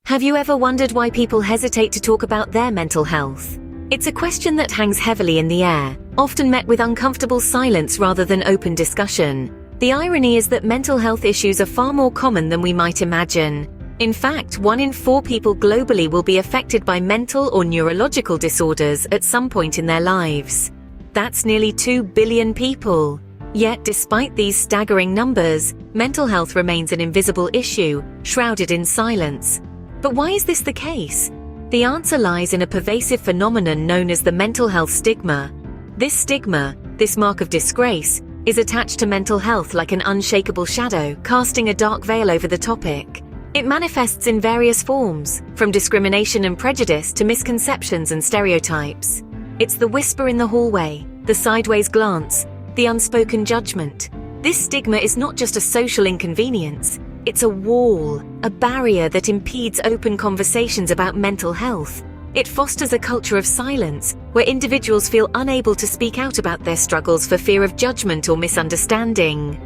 Have you ever wondered why people hesitate to talk about their mental health? It's a question that hangs heavily in the air, often met with uncomfortable silence rather than open discussion. The irony is that mental health issues are far more common than we might imagine. In fact, 1 in 4 people globally will be affected by mental or neurological disorders at some point in their lives. That's nearly 2 billion people. Yet, despite these staggering numbers, mental health remains an invisible issue, shrouded in silence. But why is this the case? The answer lies in a pervasive phenomenon known as the mental health stigma. This stigma, this mark of disgrace, is attached to mental health like an unshakable shadow, casting a dark veil over the topic. It manifests in various forms, from discrimination and prejudice to misconceptions and stereotypes. It's the whisper in the hallway, the sideways glance, the unspoken judgment. This stigma is not just a social inconvenience. It's a wall, a barrier that impedes open conversations about mental health. It fosters a culture of silence, where individuals feel unable to speak out about their struggles for fear of judgment or misunderstanding.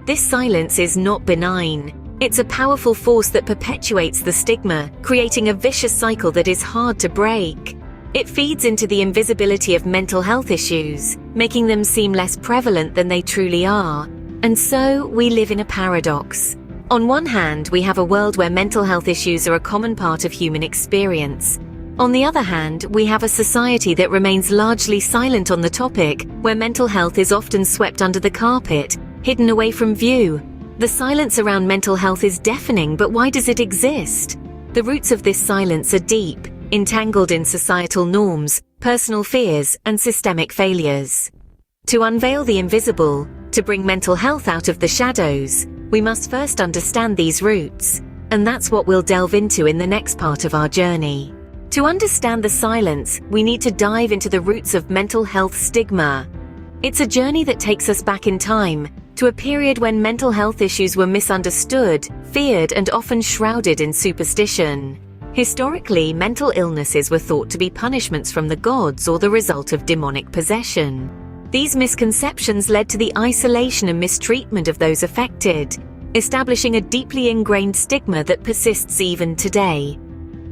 This silence is not benign. It's a powerful force that perpetuates the stigma, creating a vicious cycle that is hard to break. It feeds into the invisibility of mental health issues, making them seem less prevalent than they truly are. And so, we live in a paradox. On one hand, we have a world where mental health issues are a common part of human experience. On the other hand, we have a society that remains largely silent on the topic, where mental health is often swept under the carpet, hidden away from view. The silence around mental health is deafening, but why does it exist? The roots of this silence are deep, entangled in societal norms, personal fears, and systemic failures. To unveil the invisible, to bring mental health out of the shadows, we must first understand these roots, and that's what we'll delve into in the next part of our journey. To understand the silence, we need to dive into the roots of mental health stigma. It's a journey that takes us back in time, to a period when mental health issues were misunderstood, feared, and often shrouded in superstition. Historically, mental illnesses were thought to be punishments from the gods or the result of demonic possession. These misconceptions led to the isolation and mistreatment of those affected, establishing a deeply ingrained stigma that persists even today.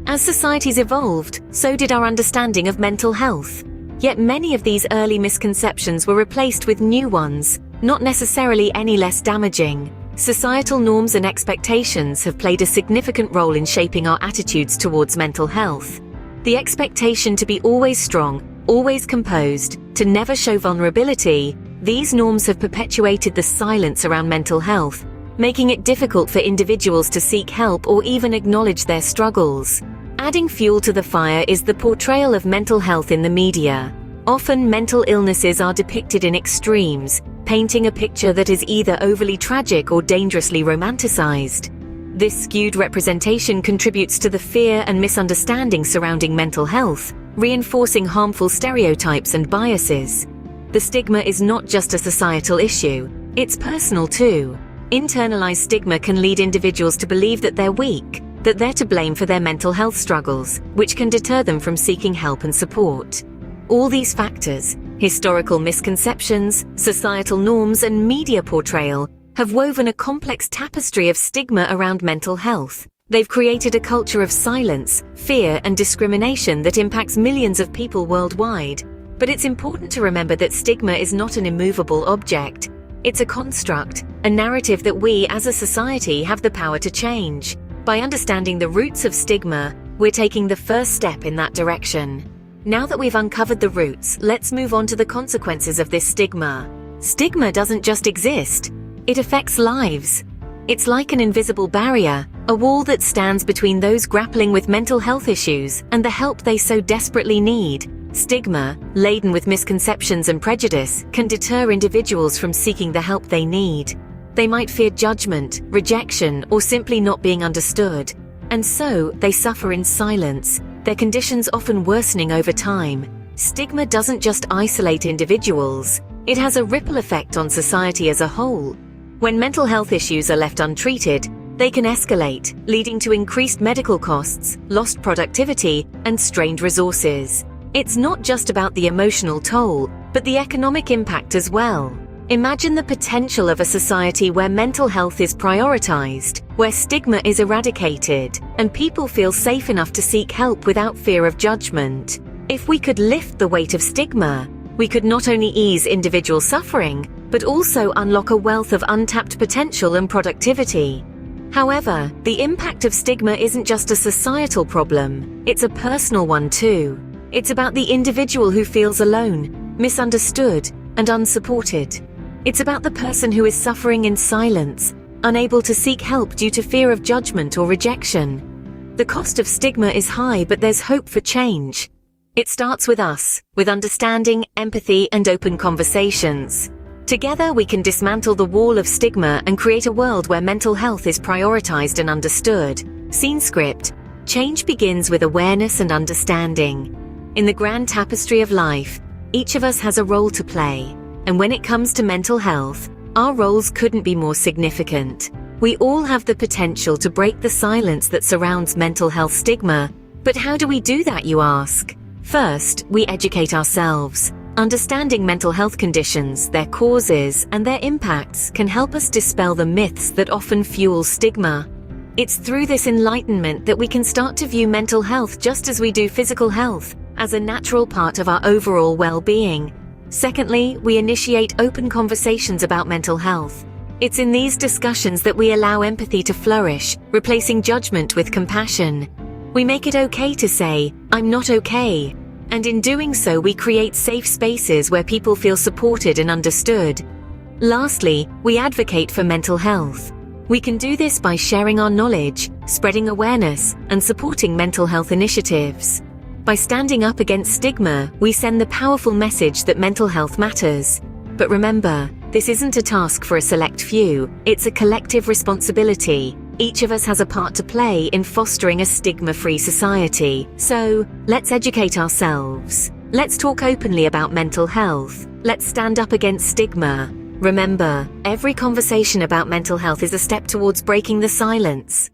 As societies evolved, so did our understanding of mental health. Yet many of these early misconceptions were replaced with new ones, not necessarily any less damaging. Societal norms and expectations have played a significant role in shaping our attitudes towards mental health. The expectation to be always strong, always composed, to never show vulnerability, these norms have perpetuated the silence around mental health, making it difficult for individuals to seek help or even acknowledge their struggles. Adding fuel to the fire is the portrayal of mental health in the media. Often mental illnesses are depicted in extremes, painting a picture that is either overly tragic or dangerously romanticized. This skewed representation contributes to the fear and misunderstanding surrounding mental health, reinforcing harmful stereotypes and biases. The stigma is not just a societal issue, it's personal too. Internalized stigma can lead individuals to believe that they're weak, that they're to blame for their mental health struggles, which can deter them from seeking help and support. All these factors, historical misconceptions, societal norms, and media portrayal, have woven a complex tapestry of stigma around mental health. They've created a culture of silence, fear, and discrimination that impacts millions of people worldwide. But it's important to remember that stigma is not an immovable object. It's a construct, a narrative that we as a society have the power to change. By understanding the roots of stigma, we're taking the first step in that direction. Now that we've uncovered the roots, let's move on to the consequences of this stigma. Stigma doesn't just exist, it affects lives. It's like an invisible barrier, a wall that stands between those grappling with mental health issues and the help they so desperately need. Stigma, laden with misconceptions and prejudice, can deter individuals from seeking the help they need. They might fear judgment, rejection, or simply not being understood. And so, they suffer in silence, their conditions often worsening over time. Stigma doesn't just isolate individuals, it has a ripple effect on society as a whole. When mental health issues are left untreated, they can escalate, leading to increased medical costs, lost productivity, and strained resources. It's not just about the emotional toll, but the economic impact as well. Imagine the potential of a society where mental health is prioritized, where stigma is eradicated, and people feel safe enough to seek help without fear of judgment. If we could lift the weight of stigma, we could not only ease individual suffering, but also unlock a wealth of untapped potential and productivity. However, the impact of stigma isn't just a societal problem, it's a personal one too. It's about the individual who feels alone, misunderstood, and unsupported. It's about the person who is suffering in silence, unable to seek help due to fear of judgment or rejection. The cost of stigma is high, but there's hope for change. It starts with us, with understanding, empathy, and open conversations. Together, we can dismantle the wall of stigma and create a world where mental health is prioritized and understood. Scene script. Change begins with awareness and understanding. In the grand tapestry of life, each of us has a role to play. And when it comes to mental health, our roles couldn't be more significant. We all have the potential to break the silence that surrounds mental health stigma. But how do we do that, you ask? First, we educate ourselves. Understanding mental health conditions, their causes, and their impacts can help us dispel the myths that often fuel stigma. It's through this enlightenment that we can start to view mental health just as we do physical health, as a natural part of our overall well-being. Secondly, we initiate open conversations about mental health. It's in these discussions that we allow empathy to flourish, replacing judgment with compassion. We make it okay to say, "I'm not okay." And in doing so, we create safe spaces where people feel supported and understood. Lastly, we advocate for mental health. We can do this by sharing our knowledge, spreading awareness, and supporting mental health initiatives. By standing up against stigma, we send the powerful message that mental health matters. But remember, this isn't a task for a select few, it's a collective responsibility. Each of us has a part to play in fostering a stigma-free society. So, let's educate ourselves. Let's talk openly about mental health. Let's stand up against stigma. Remember, every conversation about mental health is a step towards breaking the silence.